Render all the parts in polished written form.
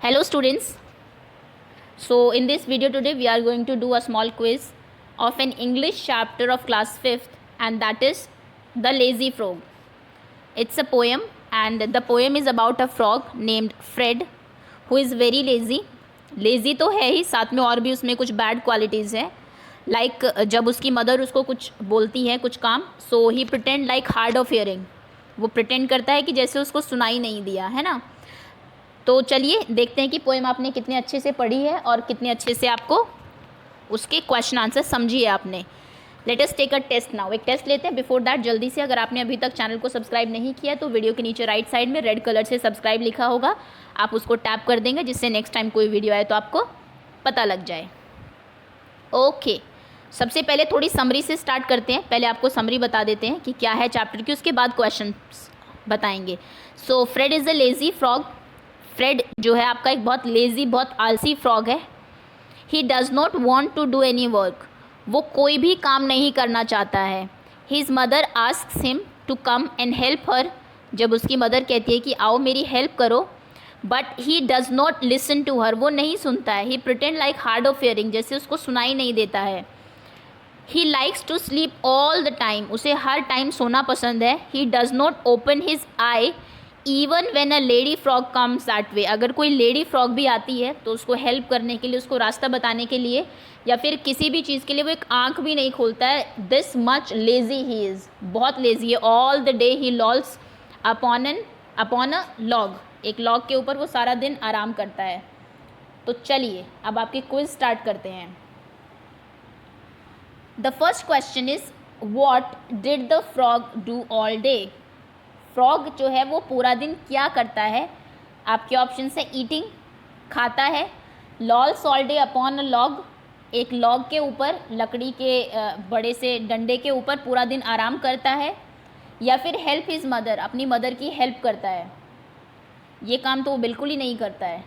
Hello students. So in this video today we are going to do a small quiz of an English chapter of class 5th, and that is The Lazy Frog. It's a poem and the poem is about a frog named Fred who is very lazy. Lazy तो है ही, साथ में और भी उसमें कुछ bad qualities हैं. Like जब उसकी मदर उसको कुछ बोलती है कुछ काम, so he pretend like hard of hearing. वो प्रिटेंड करता है कि जैसे उसको सुनाई नहीं दिया है ना. तो चलिए देखते हैं कि पोएम आपने कितने अच्छे से पढ़ी है और कितने अच्छे से आपको उसके क्वेश्चन आंसर समझी है आपने. Let us take a test now. एक टेस्ट लेते हैं. बिफोर दैट जल्दी से, अगर आपने अभी तक चैनल को सब्सक्राइब नहीं किया तो वीडियो के नीचे राइट साइड में रेड कलर से सब्सक्राइब लिखा होगा, आप उसको टैप कर देंगे जिससे नेक्स्ट टाइम कोई वीडियो आए तो आपको पता लग जाए. ओके, सबसे पहले थोड़ी समरी से स्टार्ट करते हैं. पहले आपको समरी बता देते हैं कि क्या है चैप्टर की, उसके बाद क्वेश्चन बताएंगे. So Fred is a lazy frog. Fred जो है आपका एक बहुत लेज़ी, बहुत आलसी फ्रॉग है. He does not want to do any work. वो कोई भी काम नहीं करना चाहता है. His mother asks him to come and help her. जब उसकी मदर कहती है कि आओ मेरी हेल्प करो, but he does not listen to her. वो नहीं सुनता है. He pretend like hard of hearing, जैसे उसको सुनाई नहीं देता है. He likes to sleep all the time. उसे हर टाइम सोना पसंद है. He does not open his eye even when a lady frog comes that way. अगर कोई लेडी फ्रॉग भी आती है तो उसको हेल्प करने के लिए, उसको रास्ता बताने के लिए या फिर किसी भी चीज़ के लिए वो एक आंख भी नहीं खोलता है. This much lazy he is. बहुत लेज़ी है. All the day he lols upon a log. एक लॉग के ऊपर वो सारा दिन आराम करता है. तो चलिए अब आपकी क्विज स्टार्ट करते हैं. The first question is what did the frog do all day. Frog जो है वो पूरा दिन क्या करता है. आपके ऑप्शन है ईटिंग, खाता है. Lols all day upon a log, एक लॉग के ऊपर, लकड़ी के बड़े से डंडे के ऊपर पूरा दिन आराम करता है. या फिर हेल्प हिज मदर, अपनी मदर की हेल्प करता है. ये काम तो वो बिल्कुल ही नहीं करता है.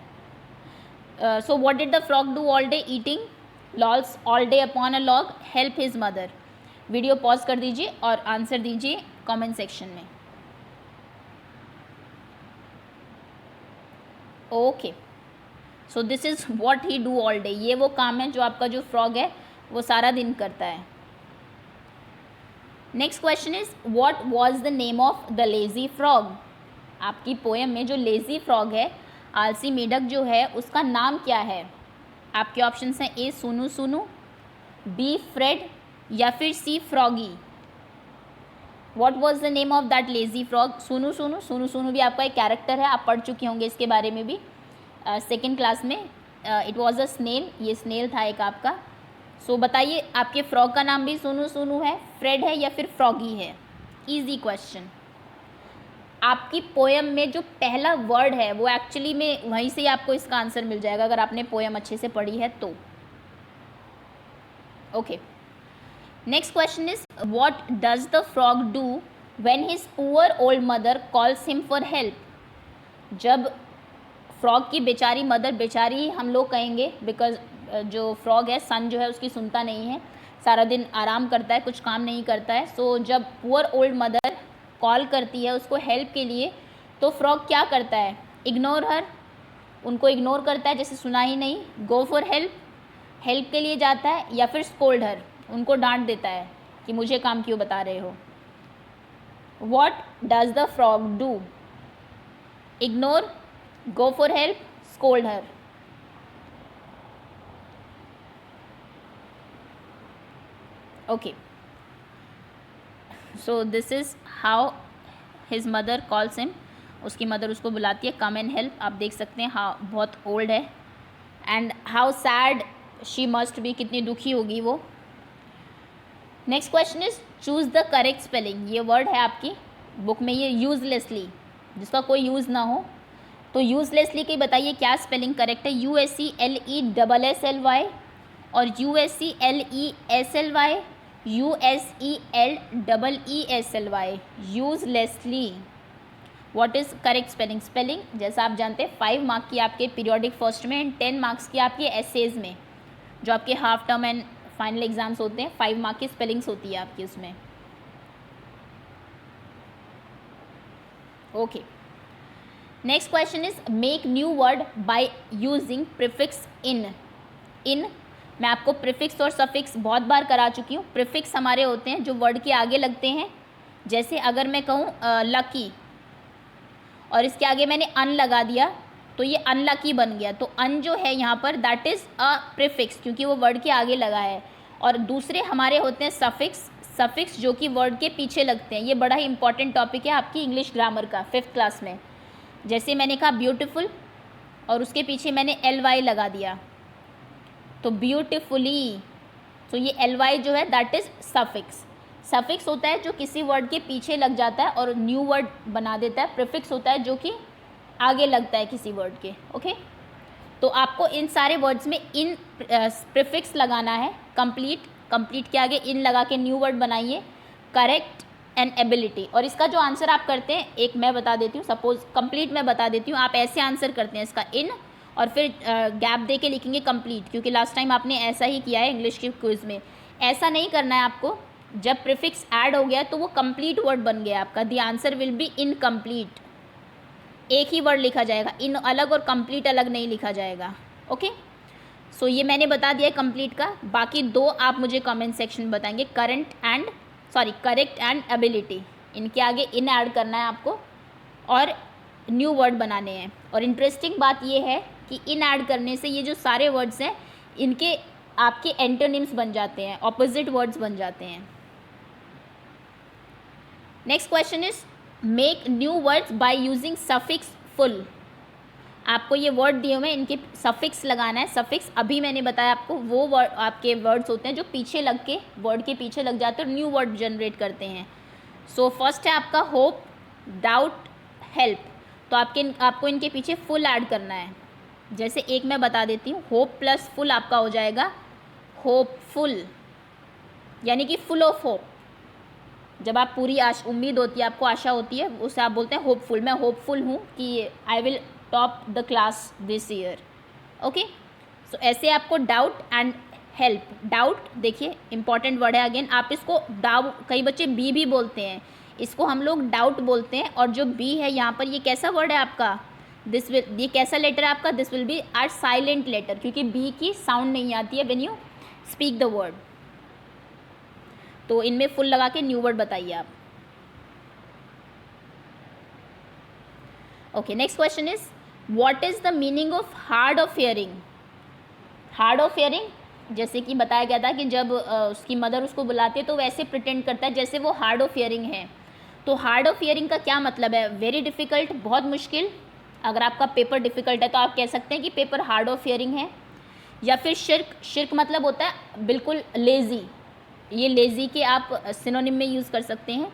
So what did the frog do all day. Eating, lols all day upon a log, help his mother. Video pause कर दीजिए और आंसर दीजिए कमेंट सेक्शन में. Okay, so this is what he do all day. ये वो काम है जो आपका जो फ्रॉग है वो सारा दिन करता है. Next question is what was the name of the lazy frog. आपकी पोएम में जो लेज़ी फ्रॉग है, आलसी मेढक जो है, उसका नाम क्या है. आपके ऑप्शन हैं ए सुनू सुनू, बी फ्रेड या फिर C Froggy. What was the name of that lazy frog. सुनू सुनू. सुनू सुनू भी आपका एक कैरेक्टर है, आप पढ़ चुके होंगे इसके बारे में भी सेकेंड क्लास में. It was a snail. ये स्नेल था एक आपका. सो बताइए आपके फ्रॉग का नाम भी सुनू सुनू है, फ्रेड है या फिर फ्रॉगी है. Easy question. आपकी पोएम में जो पहला वर्ड है वो एक्चुअली में वहीं से ही आपको इसका आंसर मिल जाएगा अगर आपने पोएम अच्छे से पढ़ी है तो. Okay, next question is what does the frog do when his poor old mother calls him for help. जब फ्रॉग की बेचारी मदर, बेचारी हम लोग कहेंगे बिकॉज जो फ्रॉग है, सन जो है उसकी सुनता नहीं है, सारा दिन आराम करता है, कुछ काम नहीं करता है. सो जब पुअर ओल्ड मदर कॉल करती है उसको हेल्प के लिए, तो फ्रॉग क्या करता है. इग्नोर हर, उनको इग्नोर करता है जैसे सुना ही नहीं. गो फॉर हेल्प, हेल्प के लिए जाता है. या फिर स्कोल्ड हर, उनको डांट देता है कि मुझे काम क्यों बता रहे हो. What does the frog do. Ignore, go for help, scold her. Okay, so this is how his mother calls him. उसकी मदर उसको बुलाती है, कम एंड हेल्प. आप देख सकते हैं हाँ बहुत ओल्ड है. And how sad she must be, कितनी दुखी होगी वो. Next question is choose the correct spelling. ये वर्ड है आपकी बुक में, ये यूजलेसली, जिसका कोई यूज़ ना हो. तो यूजलेसली की बताइए क्या स्पेलिंग करेक्ट है. USELESSLY और USELESLY, USELEESLY. Uselessly. What is correct spelling. Spelling जैसा आप जानते हैं 5 मार्क की आपके पीरियोडिक फर्स्ट में एंड 10 मार्क्स की आपके एसेज में, जो आपके half term and final exams होते हैं. 5 मार्क की स्पेलिंग्स होती है आपकी उसमें. Okay, next question is make new word by using prefix in. In मैं आपको प्रीफिक्स और सफिक्स बहुत बार करा चुकी हूँ। प्रीफिक्स हमारे होते हैं जो वर्ड के आगे लगते हैं, जैसे अगर मैं कहूँ लकी और इसके आगे मैंने अन लगा दिया तो ये अनलकी बन गया। तो अन जो है यहाँ पर दैट इज़ अ प्रीफिक्स, क्योंकि वो वर्ड के आगे लगा है। और दूसरे हमारे होते हैं सफिक्स। सफिक्स जो कि वर्ड के पीछे लगते हैं। ये बड़ा ही इंपॉर्टेंट टॉपिक है आपकी इंग्लिश ग्रामर का 5th क्लास में। जैसे मैंने कहा ब्यूटीफुल और उसके पीछे मैंने ly लगा दिया तो ब्यूटीफुली, तो ये ly जो है दैट इज़ सफिक्स। सफिक्स होता है जो किसी वर्ड के पीछे लग जाता है और न्यू वर्ड बना देता है। प्रीफिक्स होता है जो कि आगे लगता है किसी वर्ड के। ओके, तो आपको इन सारे वर्ड्स में इन प्रीफिक्स लगाना है। कंप्लीट के आगे इन लगा के न्यू वर्ड बनाइए। Correct and ability. और इसका जो आंसर आप करते हैं एक मैं बता देती हूँ, सपोज कंप्लीट मैं बता देती हूँ, आप ऐसे आंसर करते हैं इसका इन और फिर गैप दे के लिखेंगे कंप्लीट, क्योंकि लास्ट टाइम आपने ऐसा ही किया है इंग्लिश के क्विज में। ऐसा नहीं करना है आपको। जब प्रीफिक्स ऐड हो गया तो वो कंप्लीट वर्ड बन गया आपका। The answer will be incomplete. एक ही वर्ड लिखा जाएगा, इन अलग और कंप्लीट अलग नहीं लिखा जाएगा। ओके, सो ये मैंने बता दिया कंप्लीट का। बाकी दो आप मुझे कमेंट सेक्शन में बताएंगे, करेक्ट एंड एबिलिटी। इनके आगे इन ऐड करना है आपको और न्यू वर्ड बनाने हैं। और इंटरेस्टिंग बात ये है कि इन ऐड करने से ये जो सारे वर्ड्स हैं इनके आपके एंटोनिम्स बन जाते हैं, ऑपोजिट वर्ड्स बन जाते हैं। Next question is make new words by using suffix full. आपको ये वर्ड दिए हुए हैं, इनके सफिक्स लगाना है। सफिक्स अभी मैंने बताया आपको, वो वर्ड आपके वर्ड्स होते हैं जो पीछे लग के वर्ड के पीछे लग जाते हैं और न्यू वर्ड जनरेट करते हैं। सो फर्स्ट है आपका होप, डाउट, हेल्प। तो आपको इनके पीछे फुल ऐड करना है। जैसे एक मैं बता देती हूँ, होप प्लस फुल आपका हो जाएगा होपफुल, यानी कि फुल ऑफ होप। जब आप पूरी उम्मीद होती है, आपको आशा होती है, उसे आप बोलते हैं होपफुल। मैं होपफुल हूँ कि I will top the class this year. Okay, so ऐसे आपको डाउट एंड हेल्प। डाउट देखिए इंपॉर्टेंट वर्ड है अगेन। आप इसको कई बच्चे बी भी बोलते हैं, इसको हम लोग डाउट बोलते हैं। और जो बी है यहाँ पर, ये कैसा वर्ड है आपका, ये कैसा लेटर है आपका, this will be our silent letter, क्योंकि बी की साउंड नहीं आती है when you speak the word. तो इनमें फुल लगा के न्यू वर्ड बताइए आप। Okay, next question is what is the meaning of hard of hearing. Hard of hearing जैसे कि बताया गया था कि जब उसकी मदर उसको बुलाती है तो वैसे प्रिटेंड करता है जैसे वो हार्ड ऑफ हियरिंग है। तो हार्ड ऑफ हियरिंग का क्या मतलब है, वेरी डिफ़िकल्ट, बहुत मुश्किल। अगर आपका पेपर डिफ़िकल्ट है तो आप कह सकते हैं कि पेपर हार्ड ऑफ हियरिंग है। या फिर शिर्क मतलब होता है बिल्कुल लेज़ी, ये लेज़ी के आप सिनोनिम में यूज़ कर सकते हैं।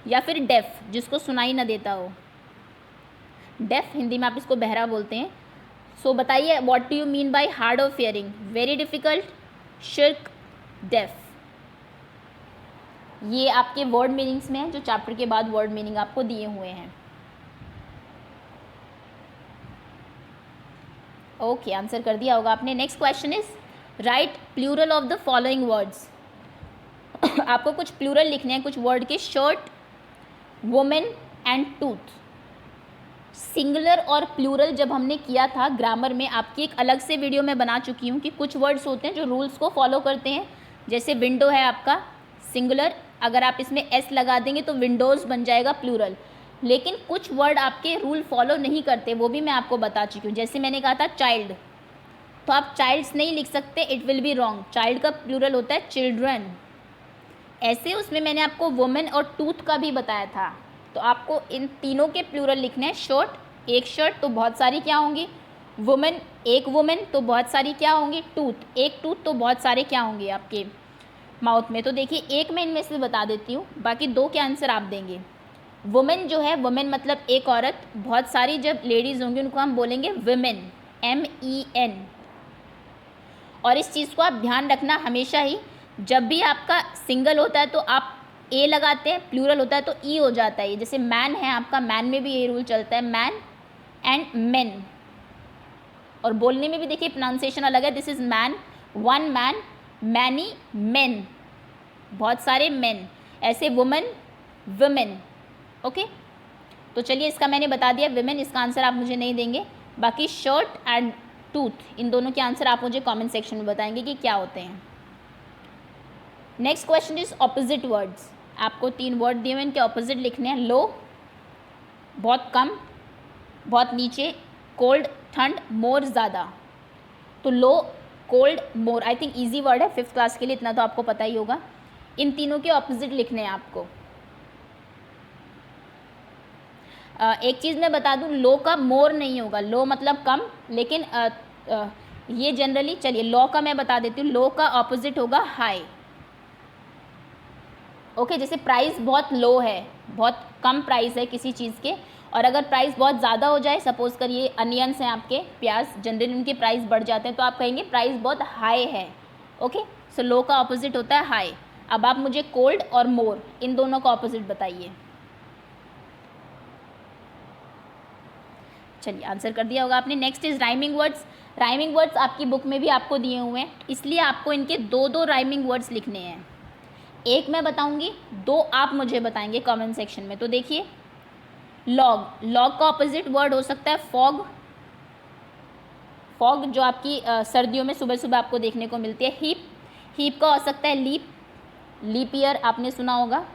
या फिर डेफ, जिसको सुनाई ना देता हो, डेफ हिंदी में आप इसको बहरा बोलते हैं। सो बताइए what do you mean by hard of hearing, very difficult, shirk, deaf. ये आपके वर्ड मीनिंग्स में है जो चैप्टर के बाद वर्ड मीनिंग आपको दिए हुए हैं। ओके, आंसर कर दिया होगा आपने। Next question is write plural of the following words. आपको कुछ प्लूरल लिखने हैं कुछ वर्ड के, shirt, women and tooth. Singular और प्लूरल जब हमने किया था ग्रामर में, आपकी एक अलग से वीडियो में बना चुकी हूँ कि कुछ वर्ड्स होते हैं जो रूल्स को फॉलो करते हैं। जैसे विंडो है आपका सिंगुलर, अगर आप इसमें एस लगा देंगे तो विंडोज़ बन जाएगा प्लूरल। लेकिन कुछ वर्ड आपके रूल फॉलो नहीं करते, वो भी मैं आपको बता चुकी हूँ। जैसे मैंने कहा था चाइल्ड, तो आप चाइल्ड्स नहीं लिख सकते, it will be wrong. Child का प्लूरल होता है चिल्ड्रन। ऐसे उसमें मैंने आपको वुमेन और टूथ का भी बताया था। तो आपको इन तीनों के प्लूरल लिखने हैं। शर्ट, एक शर्ट तो बहुत सारी क्या होंगी, वुमेन, एक वुमेन तो बहुत सारी क्या होंगी, टूथ, एक टूथ तो बहुत सारे क्या होंगे आपके माउथ में। तो देखिए एक मैं इनमें से बता देती हूँ, बाकी दो के आंसर आप देंगे। वुमेन जो है, वुमेन मतलब एक औरत, बहुत सारी जब लेडीज़ होंगी उनको हम बोलेंगे विमेन, MEN। और इस चीज़ को आप ध्यान रखना हमेशा ही, जब भी आपका सिंगल होता है तो आप ए लगाते हैं, प्लूरल होता है तो ई हो जाता है। जैसे मैन है आपका, मैन में भी ये रूल चलता है, मैन एंड मेन। और बोलने में भी देखिए प्रोनाउंसिएशन अलग है, this is man, one man, many main, बहुत सारे मेन। ऐसे वुमेन, वुमेन। ओके, तो चलिए इसका मैंने बता दिया विमेन, इसका आंसर आप मुझे नहीं देंगे। बाकी शर्ट एंड टूथ, इन दोनों के आंसर आप मुझे कमेंट सेक्शन में बताएंगे कि क्या होते हैं। Next question is opposite words. आपको 3 वर्ड दिए हुए, इनके ऑपोजिट लिखने हैं। लो बहुत कम, बहुत नीचे, कोल्ड ठंड, मोर ज़्यादा। तो लो, cold, more I think easy word है 5th क्लास के लिए, इतना तो आपको पता ही होगा। इन तीनों के ऑपोजिट लिखने हैं आपको। एक चीज़ मैं बता दूं, लो का मोर नहीं होगा, लो मतलब कम, लेकिन ये जनरली, चलिए लो का मैं बता देती हूँ, लो का ऑपोजिट होगा हाई। ओके, जैसे प्राइस बहुत लो है, बहुत कम प्राइस है किसी चीज़ के, और अगर प्राइस बहुत ज़्यादा हो जाए, सपोज़ करिए अनियंस हैं आपके, प्याज, जनरली उनके प्राइस बढ़ जाते हैं, तो आप कहेंगे प्राइस बहुत हाई है। ओके, सो लो का ऑपोजिट होता है हाई। अब आप मुझे कोल्ड और मोर, इन दोनों का ऑपोजिट बताइए। चलिए आंसर कर दिया होगा आपने। Next is rhyming words. Rhyming words आपकी बुक में भी आपको दिए हुए हैं, इसलिए आपको इनके 2 राइमिंग वर्ड्स लिखने हैं। एक मैं बताऊंगी, 2 आप मुझे बताएंगे कमेंट सेक्शन में। तो देखिए, लॉग, लॉग का ऑपोजिट वर्ड हो सकता है फॉग, फॉग जो आपकी सर्दियों में सुबह सुबह आपको देखने को मिलती है। हीप, हीप का हो सकता है लीप, लीप ईयर आपने सुना होगा।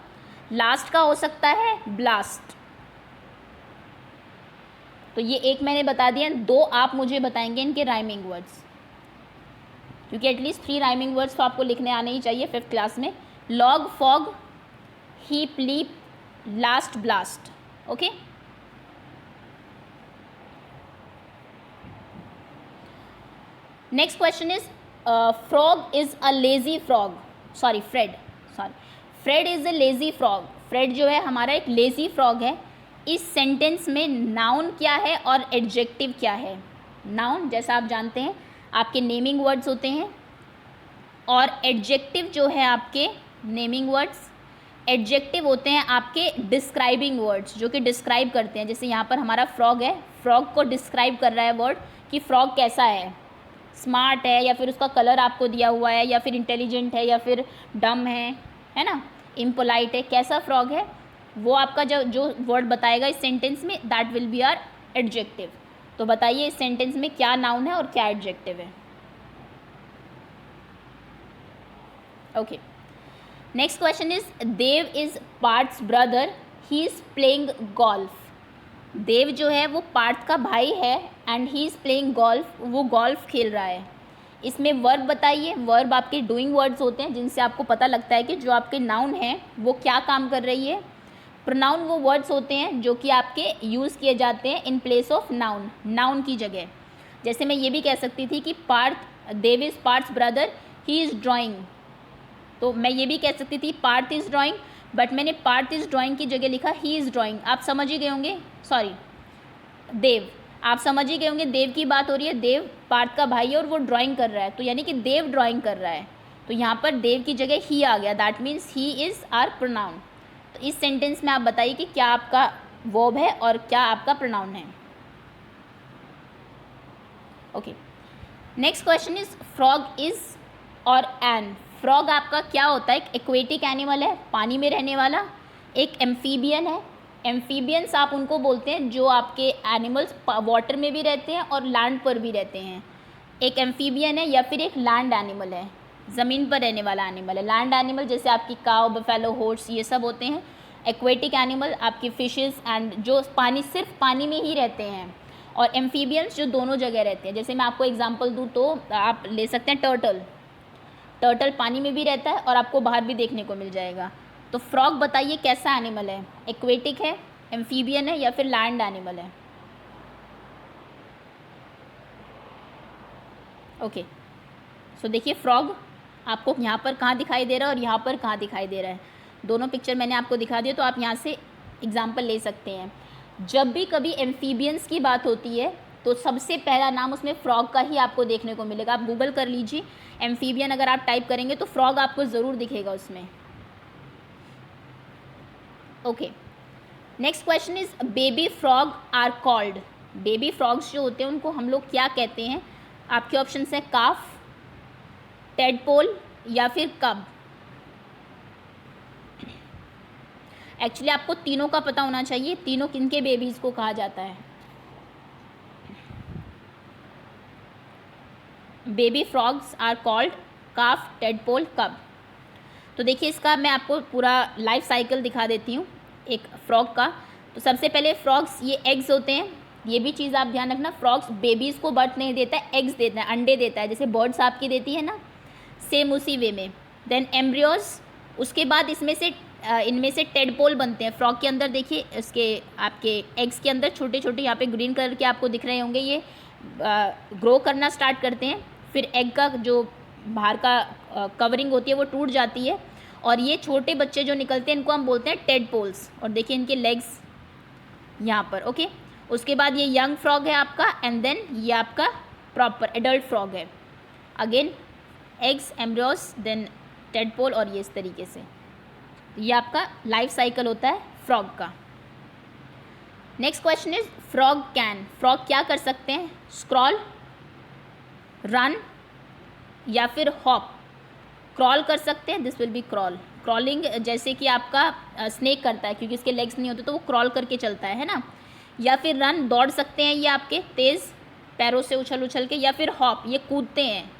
लास्ट का हो सकता है ब्लास्ट। तो ये एक मैंने बता दिया, 2 आप मुझे बताएंगे इनके राइमिंग वर्ड्स, क्योंकि एटलीस्ट 3 राइमिंग वर्ड्स तो आपको लिखने आने ही चाहिए 5th क्लास में। Log, fog, heap, leap, last, blast. Okay, next question is frog is a lazy frog, sorry Fred, Fred is a lazy frog. Fred जो है हमारा एक लेजी फ्रॉग है। इस सेंटेंस में नाउन क्या है और एडजेक्टिव क्या है? नाउन जैसा आप जानते हैं आपके नेमिंग वर्ड्स होते हैं, और एडजेक्टिव जो है आपके नेमिंग वर्ड्स, एडजेक्टिव होते हैं आपके डिस्क्राइबिंग वर्ड्स, जो कि डिस्क्राइब करते हैं। जैसे यहाँ पर हमारा फ्रॉग है, फ्रॉग को डिस्क्राइब कर रहा है वर्ड कि फ्रॉग कैसा है, स्मार्ट है, या फिर उसका कलर आपको दिया हुआ है, या फिर इंटेलिजेंट है, या फिर डम है ना, इम्पोलाइट है, कैसा फ्रॉग है, वो आपका जो वर्ड बताएगा इस सेंटेंस में, that will be our adjective. तो बताइए इस सेंटेंस में क्या नाउन है और क्या एडजेक्टिव है? Okay, next question is Dev is Parth's brother, he is playing golf. Dev जो है वो पार्थ का भाई है, and he is playing golf, वो गोल्फ खेल रहा है। इसमें वर्ब बताइए। वर्ब आपके डूइंग वर्ड्स होते हैं, जिनसे आपको पता लगता है कि जो आपके नाउन है वो क्या काम कर रही है। प्रोनाउन वो वर्ड्स होते हैं जो कि आपके यूज़ किए जाते हैं in place of noun, noun की जगह। जैसे मैं ये भी कह सकती थी कि Parth, Dev is Parth's brother, he is drawing. तो मैं ये भी कह सकती थी पार्थ इज़ ड्राइंग, बट मैंने पार्थ इज़ ड्राइंग की जगह लिखा ही इज़ ड्राइंग। आप समझ ही गए होंगे, सॉरी देव, आप समझ ही गए होंगे देव की बात हो रही है, देव पार्थ का भाई है और वो ड्राइंग कर रहा है, तो यानी कि देव ड्राइंग कर रहा है। तो यहाँ पर देव की जगह ही आ गया, that means he is our pronoun. तो इस सेंटेंस में आप बताइए कि क्या आपका वर्ब है और क्या आपका प्रोनाउन है। Okay, next question is frog is और एन। फ्रॉग आपका क्या होता है? एक एक्वेटिक एनिमल है, पानी में रहने वाला। एक एम्फीबियन है। एम्फीबियंस आप उनको बोलते हैं जो आपके एनिमल्स वाटर में भी रहते हैं और लैंड पर भी रहते हैं। एक एम्फीबियन है या फिर एक लैंड एनिमल है, ज़मीन पर रहने वाला एनिमल है। लैंड एनिमल जैसे आपकी काउ, बफेलो, हॉर्स, ये सब होते हैं। एक्वेटिक एनिमल आपकी फिशेस एंड जो पानी, सिर्फ पानी में ही रहते हैं। और एम्फीबियंस जो दोनों जगह रहते हैं। जैसे मैं आपको एग्जांपल दूँ तो आप ले सकते हैं टर्टल। टर्टल पानी में भी रहता है और आपको बाहर भी देखने को मिल जाएगा। तो फ्रॉग बताइए कैसा एनिमल है? एक्वेटिक है, एम्फीबियन है या फिर लैंड एनिमल है? ओके, सो देखिए फ्रॉग आपको यहाँ पर कहाँ दिखाई दे रहा है और यहाँ पर कहाँ दिखाई दे रहा है। दोनों पिक्चर मैंने आपको दिखा दिया, तो आप यहाँ से एग्जाम्पल ले सकते हैं। जब भी कभी एम्फीबियंस की बात होती है तो सबसे पहला नाम उसमें फ्रॉग का ही आपको देखने को मिलेगा। आप गूगल कर लीजिए, एम्फीबियन अगर आप टाइप करेंगे तो फ्रॉग आपको ज़रूर दिखेगा उसमें। Okay, next question is baby frog are called. Baby frogs जो होते हैं उनको हम लोग क्या कहते हैं? आपके ऑप्शन है काफ, टेडपोल या फिर कब। एक्चुअली आपको तीनों का पता होना चाहिए, तीनों किनके बेबीज़ को कहा जाता है। Baby frogs are called calf, tadpole, cub. तो देखिए इसका मैं आपको पूरा लाइफ साइकिल दिखा देती हूँ एक फ्रॉग का। तो सबसे पहले फ्रॉग्स ये एग्स होते हैं, ये भी चीज़ आप ध्यान रखना, फ्रॉग्स बेबीज़ को बर्थ नहीं देता है, एग्स देता है, अंडे देता है, जैसे बर्ड्स आपकी देती है ना, सेम उसी वे में। देन एम्ब्रियोज, उसके बाद इनमें से टेडपोल बनते हैं फ्रॉग के अंदर। देखिए इसके आपके एग्स के अंदर छोटे छोटे यहाँ पे ग्रीन कलर के आपको दिख रहे होंगे, ये ग्रो करना स्टार्ट करते हैं। फिर एग का जो बाहर का कवरिंग होती है वो टूट जाती है, और ये छोटे बच्चे जो निकलते हैं इनको हम बोलते हैं टेडपोल्स। और देखिए इनके लेग्स यहाँ पर, ओके। उसके बाद ये यंग फ्रॉग है आपका, एंड देन ये आपका प्रॉपर एडल्ट फ्रॉग है। Again eggs, embryos, then tadpole, और ये इस तरीके से ये आपका लाइफ साइकिल होता है फ्रॉग का। Next question is frog can, frog क्या कर सकते हैं? स्क्रॉल, रन, या फिर हॉप। क्रॉल कर सकते हैं, this will B crawl, crawling जैसे कि आपका स्नेक करता है, क्योंकि इसके लेग्स नहीं होते तो वो क्रॉल करके चलता है ना। या फिर रन, दौड़ सकते हैं ये आपके तेज़ पैरों से उछल उछल के। या फिर हॉप, ये कूदते हैं,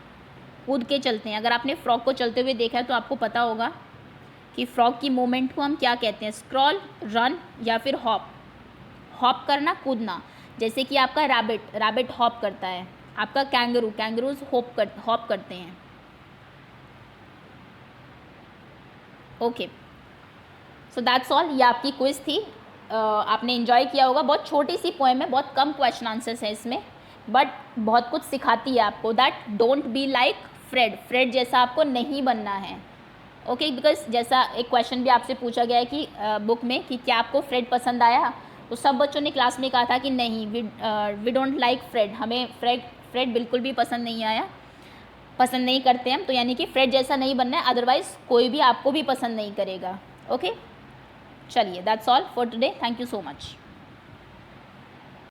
कूद के चलते हैं। अगर आपने फ्रॉग को चलते हुए देखा है तो आपको पता होगा कि फ्रॉग की मूवमेंट को हम क्या कहते हैं, स्क्रॉल, रन, या फिर हॉप। हॉप करना, कूदना, जैसे कि आपका रैबिट हॉप करता है, आपका कैंगरूज हॉप करते हैं। ओके, सो दैट्स ऑल, ये आपकी क्विज थी। आपने इन्जॉय किया होगा। बहुत छोटी सी पोएम है, बहुत कम क्वेश्चन आंसर्स हैं इसमें, बट बहुत कुछ सिखाती है आपको। That don't be like Fred जैसा आपको नहीं बनना है। ओके, बिकॉज जैसा एक क्वेश्चन भी आपसे पूछा गया है कि बुक में कि क्या आपको फ्रेड पसंद आया, तो सब बच्चों ने क्लास में कहा था कि नहीं, वी डोंट लाइक फ्रेड, हमें फ्रेड बिल्कुल भी पसंद नहीं आया, पसंद नहीं करते हम। तो यानी कि फ्रेड जैसा नहीं बनना है, अदरवाइज़ कोई भी आपको भी पसंद नहीं करेगा। ओके, चलिए, that's all for today, thank you so much.